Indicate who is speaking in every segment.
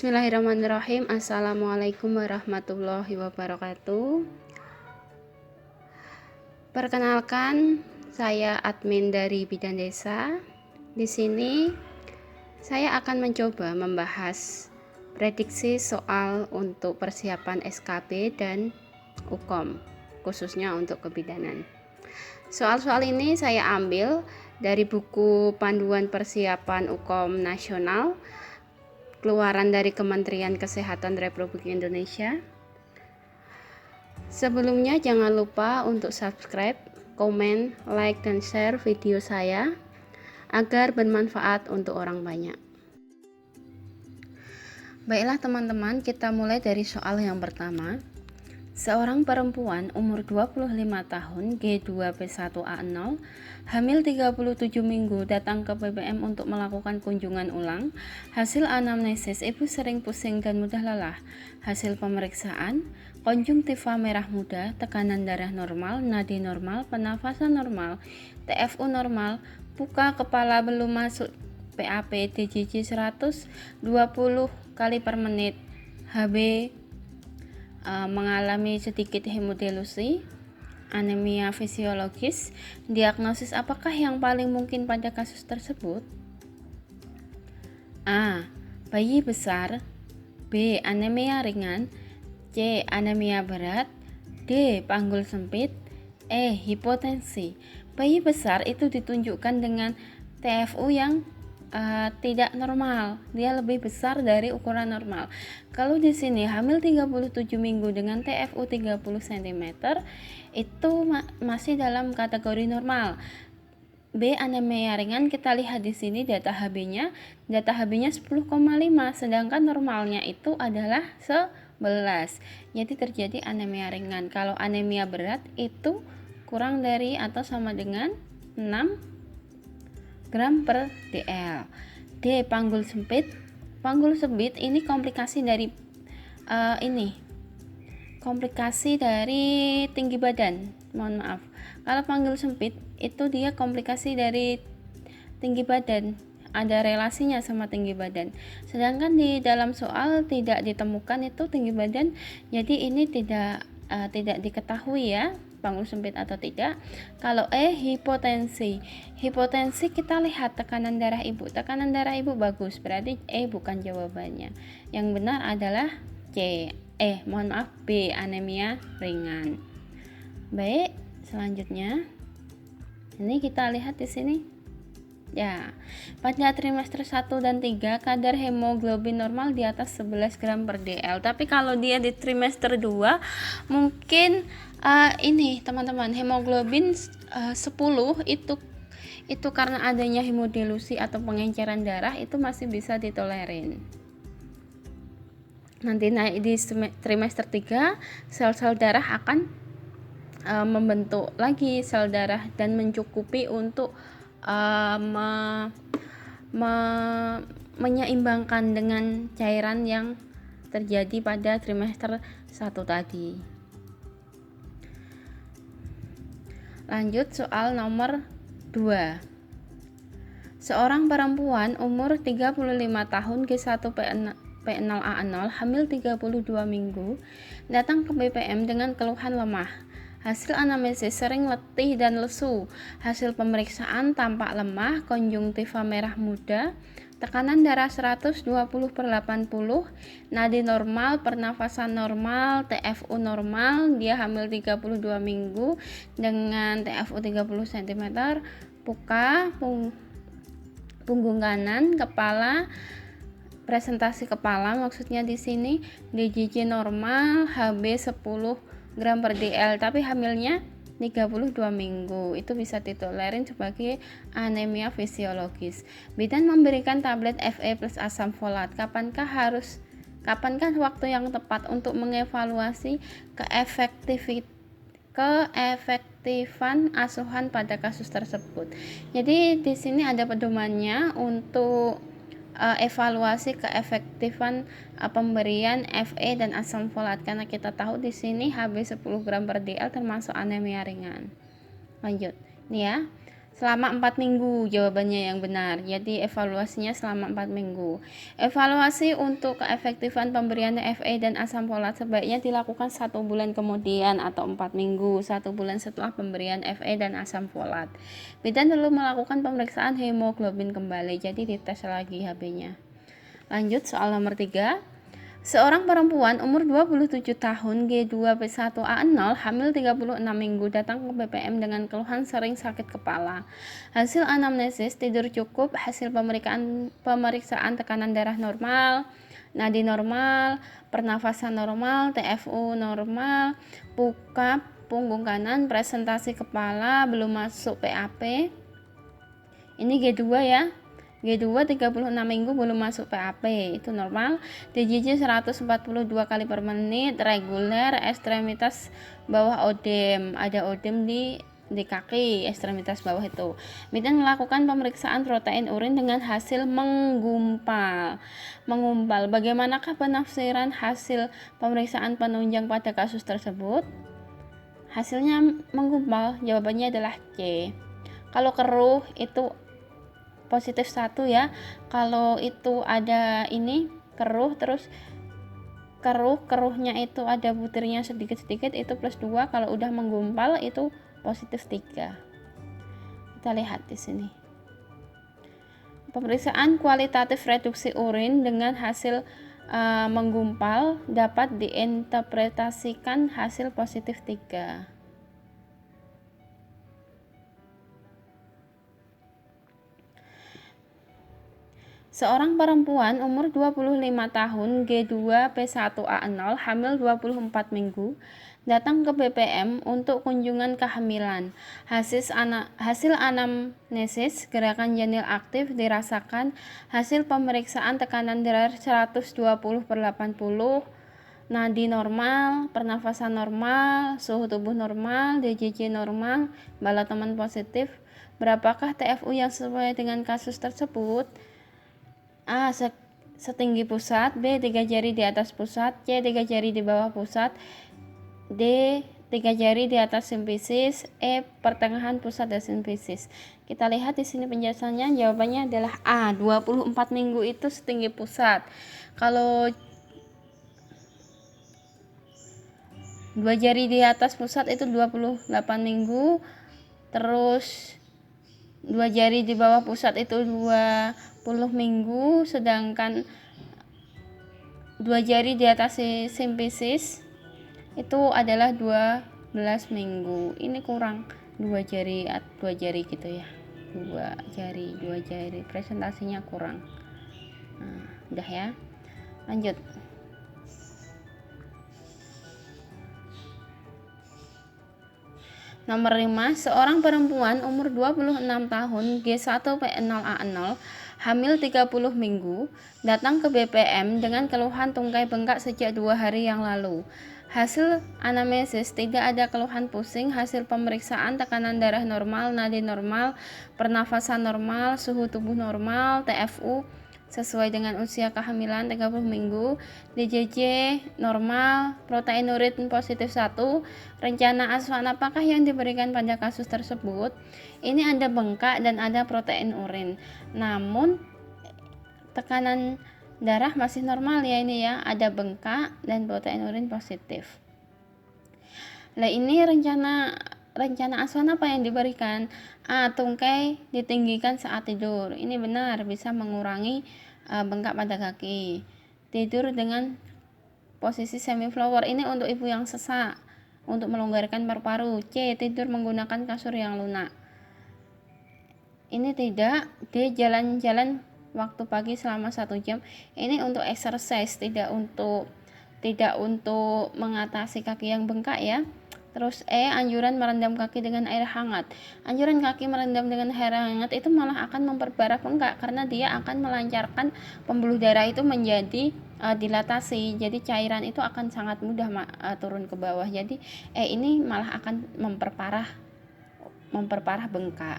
Speaker 1: Bismillahirrahmanirrahim. Assalamualaikum warahmatullahi wabarakatuh. Perkenalkan, saya admin dari Bidan Desa. Di sini saya akan mencoba membahas prediksi soal untuk persiapan SKB dan UKOM, khususnya untuk kebidanan. Soal-soal ini saya ambil dari buku Panduan Persiapan UKOM Nasional keluaran dari Kementerian Kesehatan Republik Indonesia. Sebelumnya jangan lupa untuk subscribe, komen, like, dan share video saya agar bermanfaat untuk orang banyak. Baiklah teman-teman, kita mulai dari soal yang pertama. Seorang perempuan umur 25 tahun G2P1A0 hamil 37 minggu datang ke PPM untuk melakukan kunjungan ulang. Hasil anamnesis, ibu sering pusing dan mudah lelah. Hasil pemeriksaan, konjungtiva merah muda, tekanan darah normal, nadi normal, penafasan normal, TFU normal, buka kepala belum masuk PAP, DJJ 120 kali per menit, HB mengalami sedikit hemodilusi, anemia fisiologis. Diagnosis apakah yang paling mungkin pada kasus tersebut? A. Bayi besar, B. Anemia ringan, C. Anemia berat, D. Panggul sempit, E. Hipotensi. Bayi besar itu ditunjukkan dengan TFU yang tidak normal, dia lebih besar dari ukuran normal. Kalau di sini hamil 37 minggu dengan TFU 30 cm itu masih dalam kategori normal. B. Anemia ringan, kita lihat di sini data HB-nya 10,5, sedangkan normalnya itu adalah 11. Jadi terjadi anemia ringan. Kalau anemia berat itu kurang dari atau sama dengan 6 gram per dl. D. Panggul sempit. Panggul sempit ini komplikasi dari komplikasi dari tinggi badan. Mohon maaf. Kalau panggul sempit itu dia komplikasi dari tinggi badan, ada relasinya sama tinggi badan. Sedangkan di dalam soal tidak ditemukan itu tinggi badan. Jadi ini tidak diketahui ya, panggul sempit atau tidak. Kalau hipotensi. Hipotensi kita lihat tekanan darah ibu. Tekanan darah ibu bagus, berarti bukan jawabannya. Yang benar adalah B, anemia ringan. Baik, selanjutnya. Ini kita lihat di sini. Ya, pada trimester 1 dan 3 kadar hemoglobin normal di atas 11 gram per dl. Tapi kalau dia di trimester 2 mungkin ini teman-teman hemoglobin 10 itu karena adanya hemodilusi atau pengenceran darah itu masih bisa ditolerin. Nanti naik di trimester 3 sel-sel darah akan membentuk lagi sel darah dan mencukupi untuk menyeimbangkan dengan cairan yang terjadi pada trimester 1 tadi. Lanjut soal nomor 2. Seorang perempuan umur 35 tahun G1P0A0 hamil 32 minggu datang ke BPM dengan keluhan lemah. Hasil anamnesis sering letih dan lesu. Hasil pemeriksaan tampak lemah, konjungtiva merah muda, tekanan darah 120/80, nadi normal, pernafasan normal, TFU normal, dia hamil 32 minggu dengan TFU 30 cm, puka, punggung kanan, kepala, presentasi kepala maksudnya di sini, DJJ normal, HB 10 gram per dl, tapi hamilnya 32 minggu, itu bisa ditolerin sebagai anemia fisiologis. Bidan memberikan tablet Fe plus asam folat. Kapankah waktu yang tepat untuk mengevaluasi keefektifan asuhan pada kasus tersebut? Jadi di sini ada pedomannya untuk evaluasi keefektifan pemberian Fe dan asam folat, karena kita tahu di sini HB 10 gram per dl termasuk anemia ringan. Lanjut. Ini ya. Selama 4 minggu jawabannya yang benar. Jadi evaluasinya selama 4 minggu. Evaluasi untuk keefektifan pemberian FA dan asam folat sebaiknya dilakukan 1 bulan kemudian atau 4 minggu, 1 bulan setelah pemberian FA dan asam folat. Bidan perlu melakukan pemeriksaan hemoglobin kembali, jadi dites lagi HB-nya. Lanjut soal nomor 3. Seorang perempuan umur 27 tahun G2P1A0 hamil 36 minggu datang ke BPM dengan keluhan sering sakit kepala. Hasil anamnesis tidur cukup, hasil pemeriksaan tekanan darah normal, nadi normal, pernafasan normal, TFU normal, pucap punggung kanan, presentasi kepala, belum masuk PAP. Ini G2 ya. G2 36 minggu belum masuk PAP, itu normal. DJJ 142 kali per menit, reguler, ekstremitas bawah odem, ada odem di kaki ekstremitas bawah itu. Bidan melakukan pemeriksaan protein urin dengan hasil menggumpal. Bagaimanakah penafsiran hasil pemeriksaan penunjang pada kasus tersebut? Hasilnya menggumpal, jawabannya adalah C. Kalau keruh itu positif 1 ya. Kalau itu ada ini keruh, terus keruhnya itu ada butirnya sedikit-sedikit, itu plus 2. Kalau udah menggumpal itu positif 3. Kita lihat di sini. Pemeriksaan kualitatif reduksi urin dengan hasil menggumpal dapat diinterpretasikan hasil positif 3. Seorang perempuan umur 25 tahun G2P1A0 hamil 24 minggu datang ke BPM untuk kunjungan kehamilan. Hasil anamnesis gerakan janin aktif dirasakan, hasil pemeriksaan tekanan darah 120/80, nadi normal, pernafasan normal, suhu tubuh normal, DJJ normal, bala teman positif. Berapakah TFU yang sesuai dengan kasus tersebut? A. Setinggi pusat, B. 3 jari di atas pusat, C. 3 jari di bawah pusat, D. 3 jari di atas simfisis, E. Pertengahan pusat dan simfisis. Kita lihat di sini penjelasannya, jawabannya adalah A. 24 minggu itu setinggi pusat. Kalau 2 jari di atas pusat itu 28 minggu, terus 2 jari di bawah pusat itu 20 minggu, sedangkan 2 jari di atas simfisis itu adalah 12 minggu. Ini kurang 2 jari gitu ya. 2 jari presentasinya kurang. Nah, udah ya. Lanjut. Nomor 5, seorang perempuan umur 26 tahun G1P0A0 hamil 30 minggu datang ke BPM dengan keluhan tungkai bengkak sejak 2 hari yang lalu. Hasil anamnesis tidak ada keluhan pusing, hasil pemeriksaan tekanan darah normal, nadi normal, pernafasan normal, suhu tubuh normal, TFU sesuai dengan usia kehamilan 30 minggu, DJJ normal, protein urin positif 1. Rencana asuhan apakah yang diberikan pada kasus tersebut? Ini ada bengkak dan ada protein urin, namun tekanan darah masih normal ya, ini ya, ada bengkak dan protein urin positif. Nah, ini rencana asuhan apa yang diberikan? A. Tungkai ditinggikan saat tidur. Ini benar, bisa mengurangi bengkak pada kaki. Tidur dengan posisi semi flower, ini untuk ibu yang sesak, untuk melonggarkan paru-paru. C. Tidur menggunakan kasur yang lunak. Ini tidak. D. Jalan-jalan waktu pagi selama 1 jam. Ini untuk exercise, tidak untuk mengatasi kaki yang bengkak ya. Terus E. Anjuran merendam kaki dengan air hangat. Anjuran kaki merendam dengan air hangat itu malah akan memperparah bengkak, karena dia akan melancarkan pembuluh darah itu menjadi dilatasi. Jadi cairan itu akan sangat mudah turun ke bawah. Jadi ini malah akan memperparah bengkak.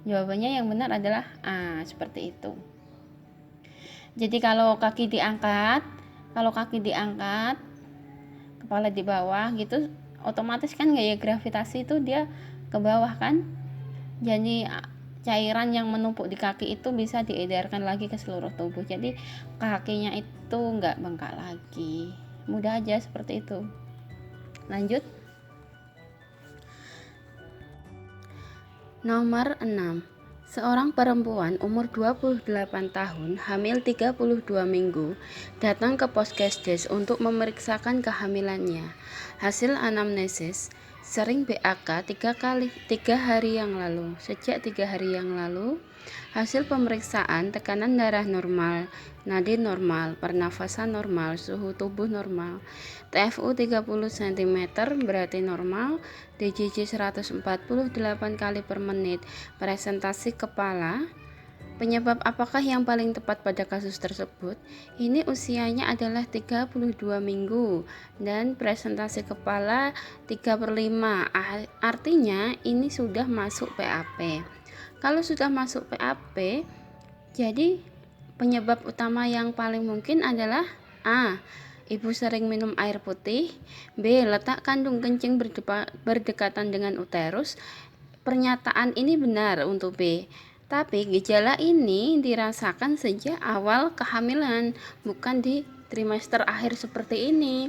Speaker 1: Jawabannya yang benar adalah A, seperti itu. Jadi kalau kaki diangkat, kepala di bawah gitu, otomatis kan gaya gravitasi itu dia ke bawah kan. Jadi cairan yang menumpuk di kaki itu bisa diedarkan lagi ke seluruh tubuh. Jadi kakinya itu nggak bengkak lagi. Mudah aja seperti itu. Lanjut. Nomor 6. Seorang perempuan umur 28 tahun, hamil 32 minggu, datang ke Puskesdes untuk memeriksakan kehamilannya. Hasil anamnesis, sering BAK 3 hari yang lalu. Sejak 3 hari yang lalu, hasil pemeriksaan tekanan darah normal, nadi normal, pernafasan normal, suhu tubuh normal, TFU 30 cm berarti normal, DJJ 148 kali per menit, presentasi kepala. Penyebab apakah yang paling tepat pada kasus tersebut? Ini usianya adalah 32 minggu dan presentasi kepala 3/5. Artinya ini sudah masuk PAP. Kalau sudah masuk PAP, jadi penyebab utama yang paling mungkin adalah A. Ibu sering minum air putih. B. Letak kandung kencing berdekatan dengan uterus. Pernyataan ini benar untuk B. Tapi gejala ini dirasakan sejak awal kehamilan, bukan di trimester akhir seperti ini.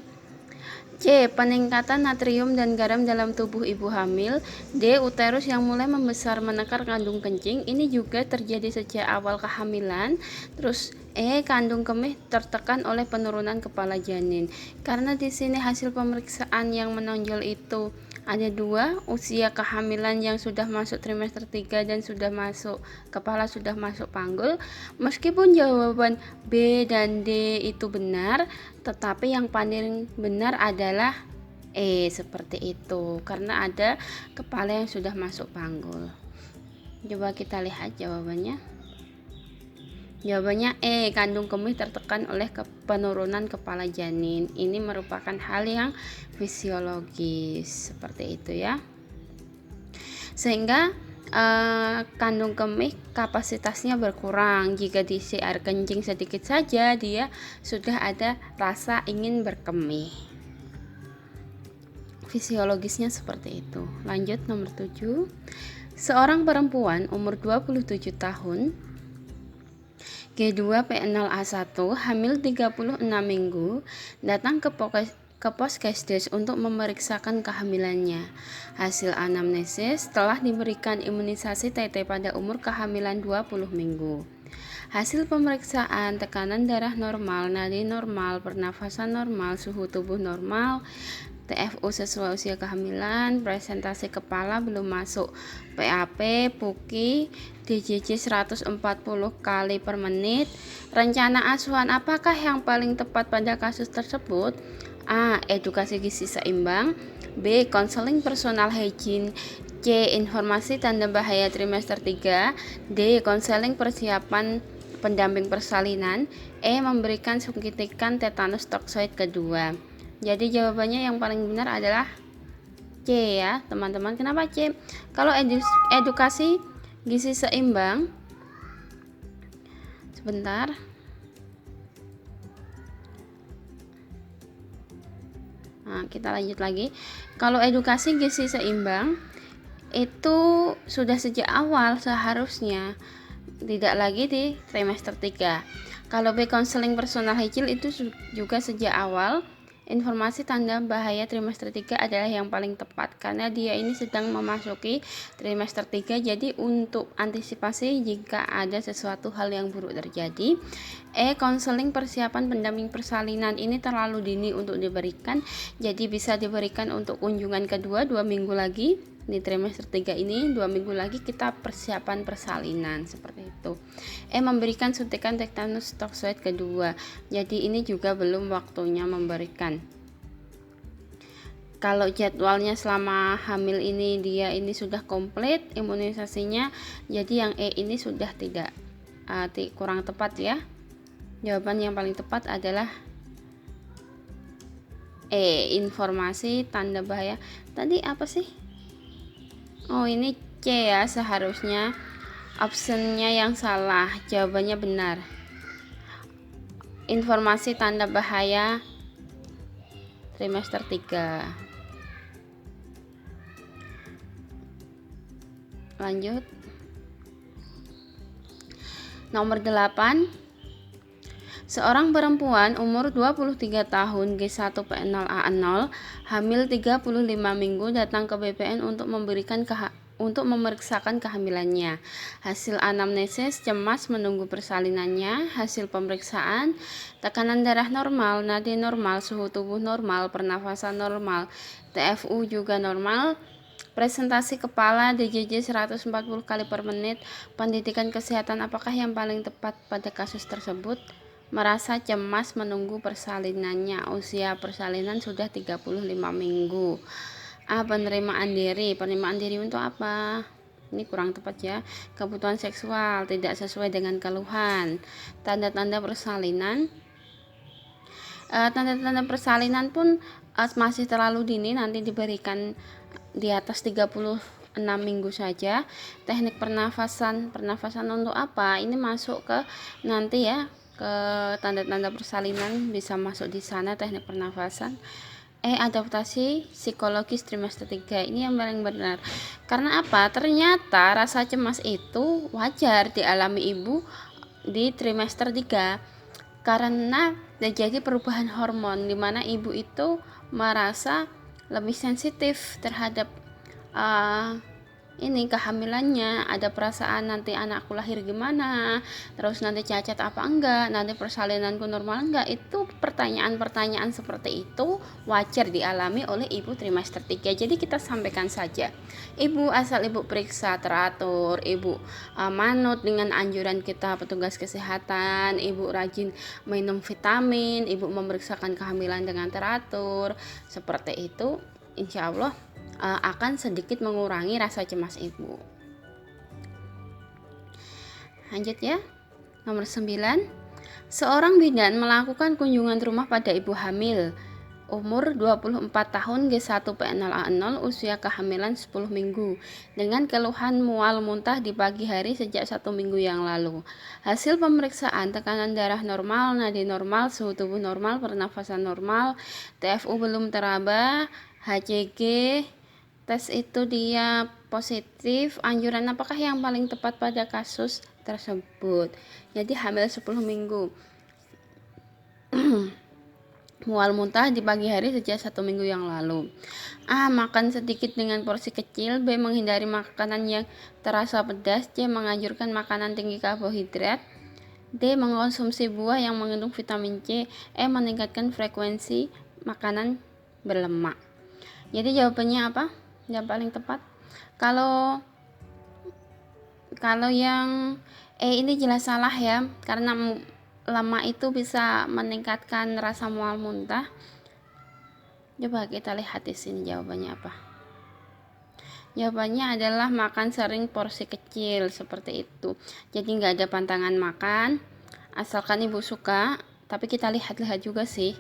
Speaker 1: C. Peningkatan natrium dan garam dalam tubuh ibu hamil. D. Uterus yang mulai membesar menekar kandung kencing. Ini juga terjadi sejak awal kehamilan. Terus E. Kandung kemih tertekan oleh penurunan kepala janin. Karena di sini hasil pemeriksaan yang menonjol itu ada 2, usia kehamilan yang sudah masuk trimester 3 dan kepala sudah masuk panggul. Meskipun jawaban B dan D itu benar, tetapi yang paling benar adalah E, seperti itu, karena ada kepala yang sudah masuk panggul. Coba kita lihat jawabannya. Jawabannya E, kandung kemih tertekan oleh penurunan kepala janin. Ini merupakan hal yang fisiologis, seperti itu ya. Sehingga kandung kemih kapasitasnya berkurang. Jika diisi air kencing sedikit saja, dia sudah ada rasa ingin berkemih. Fisiologisnya seperti itu. Lanjut nomor 7. Seorang perempuan umur 27 tahun, G2 P0A1, hamil 36 minggu, datang ke Puskesdes untuk memeriksakan kehamilannya. Hasil anamnesis, telah diberikan imunisasi TT pada umur kehamilan 20 minggu. Hasil pemeriksaan tekanan darah normal, nadi normal, pernafasan normal, suhu tubuh normal, TFU sesuai usia kehamilan, presentasi kepala belum masuk PAP, PUKI, DJJ 140 kali per menit. Rencana asuhan apakah yang paling tepat pada kasus tersebut? A. Edukasi gizi seimbang. B. Konseling personal hygiene. C. Informasi tanda bahaya trimester 3. D. Konseling persiapan pendamping persalinan. E. Memberikan suntikan tetanus toksoid kedua. Jadi jawabannya yang paling benar adalah C ya teman-teman. Kenapa C? Kalau edukasi gizi seimbang, sebentar. Nah, kita lanjut lagi. Kalau edukasi gizi seimbang itu sudah sejak awal seharusnya, tidak lagi di trimester 3. Kalau B konseling personal hygiene itu juga sejak awal. Informasi tanda bahaya trimester 3 adalah yang paling tepat karena dia ini sedang memasuki trimester 3. Jadi untuk antisipasi jika ada sesuatu hal yang buruk terjadi. E. Konseling persiapan pendamping persalinan ini terlalu dini untuk diberikan. Jadi bisa diberikan untuk kunjungan kedua 2 minggu lagi. Di trimester 3 ini 2 minggu lagi kita persiapan persalinan, seperti itu. Memberikan suntikan tetanus toksoid kedua. Jadi ini juga belum waktunya memberikan. Kalau jadwalnya selama hamil ini dia ini sudah komplit imunisasinya, jadi yang E ini sudah tidak kurang tepat ya. Jawaban yang paling tepat adalah E, informasi tanda bahaya. Tadi apa sih? Oh, ini C ya, seharusnya optionnya yang salah. Jawabannya benar. Informasi tanda bahaya trimester 3. Lanjut. Nomor 8. Seorang perempuan umur 23 tahun G1P0A0 hamil 35 minggu datang ke BPN untuk memeriksakan kehamilannya. Hasil anamnesis cemas menunggu persalinannya. Hasil pemeriksaan tekanan darah normal, nadi normal, suhu tubuh normal, pernafasan normal, TFU juga normal. Presentasi kepala DJJ 140 kali per menit. Pendidikan kesehatan apakah yang paling tepat pada kasus tersebut? Merasa cemas menunggu persalinannya. Usia persalinan sudah 35 minggu. Penerimaan diri. Penerimaan diri untuk apa? Ini kurang tepat ya. Kebutuhan seksual tidak sesuai dengan keluhan. Tanda-tanda persalinan. Tanda-tanda persalinan pun masih terlalu dini, nanti diberikan di atas 36 minggu saja. Teknik pernafasan untuk apa? Ini masuk ke nanti ya, ke tanda-tanda persalinan bisa masuk di sana teknik pernafasan. Adaptasi psikologis trimester 3 ini yang paling benar. Karena apa? Ternyata rasa cemas itu wajar dialami ibu di trimester 3 karena terjadi perubahan hormon di mana ibu itu merasa lebih sensitif terhadap ini kehamilannya, ada perasaan nanti anakku lahir gimana, terus nanti cacat apa enggak, nanti persalinanku normal enggak. Itu pertanyaan-pertanyaan seperti itu wajar dialami oleh ibu trimester 3. Jadi kita sampaikan saja, ibu asal ibu periksa teratur, ibu manut dengan anjuran kita petugas kesehatan, ibu rajin minum vitamin, ibu memeriksakan kehamilan dengan teratur, seperti itu insya Allah akan sedikit mengurangi rasa cemas ibu. Lanjut ya. Nomor 9. Seorang bidan melakukan kunjungan rumah pada ibu hamil umur 24 tahun G1P0A0 usia kehamilan 10 minggu dengan keluhan mual muntah di pagi hari sejak 1 minggu yang lalu. Hasil pemeriksaan tekanan darah normal, nadi normal, suhu tubuh normal, pernafasan normal, TFU belum teraba, HCG tes itu dia positif. Anjuran apakah yang paling tepat pada kasus tersebut? Jadi hamil 10 minggu. Mual muntah di pagi hari sejak 1 minggu yang lalu. Makan sedikit dengan porsi kecil. B. Menghindari makanan yang terasa pedas. C. Menganjurkan makanan tinggi karbohidrat. D. Mengkonsumsi buah yang mengandung vitamin C. Meningkatkan frekuensi makanan berlemak. Jadi jawabannya apa? Yang paling tepat. Kalau yang ini jelas salah ya, karena lemak itu bisa meningkatkan rasa mual muntah. Coba kita lihat di sini jawabannya apa. Jawabannya adalah makan sering porsi kecil seperti itu. Jadi nggak ada pantangan makan, asalkan ibu suka. Tapi kita lihat-lihat juga sih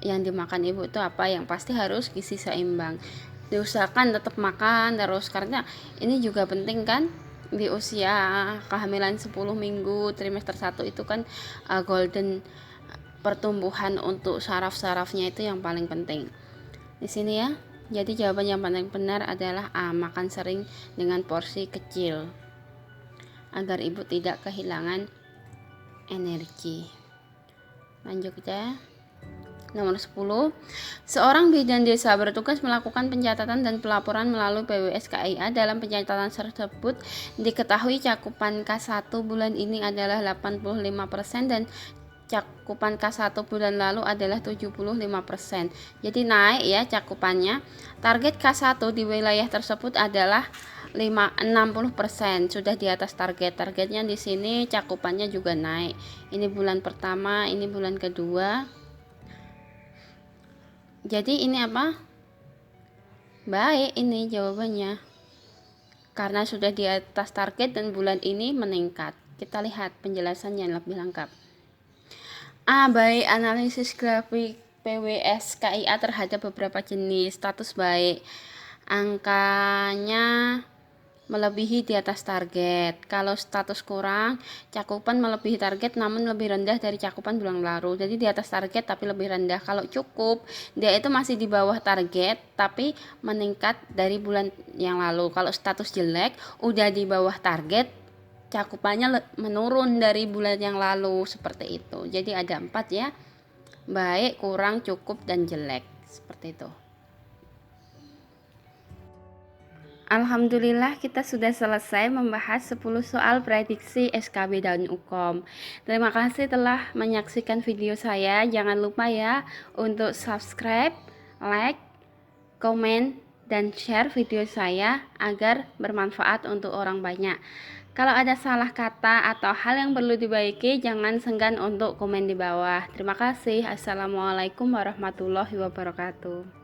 Speaker 1: yang dimakan ibu itu apa. Yang pasti harus gizi seimbang. Diusahakan tetap makan terus, karena ini juga penting kan di usia kehamilan 10 minggu trimester 1 itu kan golden pertumbuhan untuk saraf-sarafnya itu yang paling penting di sini ya. Jadi jawaban yang paling benar adalah A, makan sering dengan porsi kecil agar ibu tidak kehilangan energi. Lanjut ya. Nomor 10. Seorang bidan desa bertugas melakukan pencatatan dan pelaporan melalui PWS KIA. Dalam pencatatan tersebut diketahui cakupan K1 bulan ini adalah 85% dan cakupan K1 bulan lalu adalah 75%. Jadi naik ya cakupannya. Target K1 di wilayah tersebut adalah 60%, sudah di atas target. Targetnya di sini cakupannya juga naik. Ini bulan pertama, ini bulan kedua. Jadi ini apa? Baik ini jawabannya. Karena sudah di atas target dan bulan ini meningkat. Kita lihat penjelasannya lebih lengkap. Baik, analisis grafik PWS KIA terhadap beberapa jenis status baik. Angkanya melebihi di atas target. Kalau status kurang, cakupan melebihi target namun lebih rendah dari cakupan bulan lalu. Jadi di atas target tapi lebih rendah. Kalau cukup, dia itu masih di bawah target tapi meningkat dari bulan yang lalu. Kalau status jelek, udah di bawah target, cakupannya menurun dari bulan yang lalu, seperti itu. Jadi ada 4 ya. Baik, kurang, cukup, dan jelek. Seperti itu. Alhamdulillah kita sudah selesai membahas 10 soal prediksi SKB dan UKOM. Terima kasih telah menyaksikan video saya. Jangan lupa ya untuk subscribe, like, komen, dan share video saya agar bermanfaat untuk orang banyak. Kalau ada salah kata atau hal yang perlu dibaiki, jangan senggan untuk komen di bawah. Terima kasih. Assalamualaikum warahmatullahi wabarakatuh.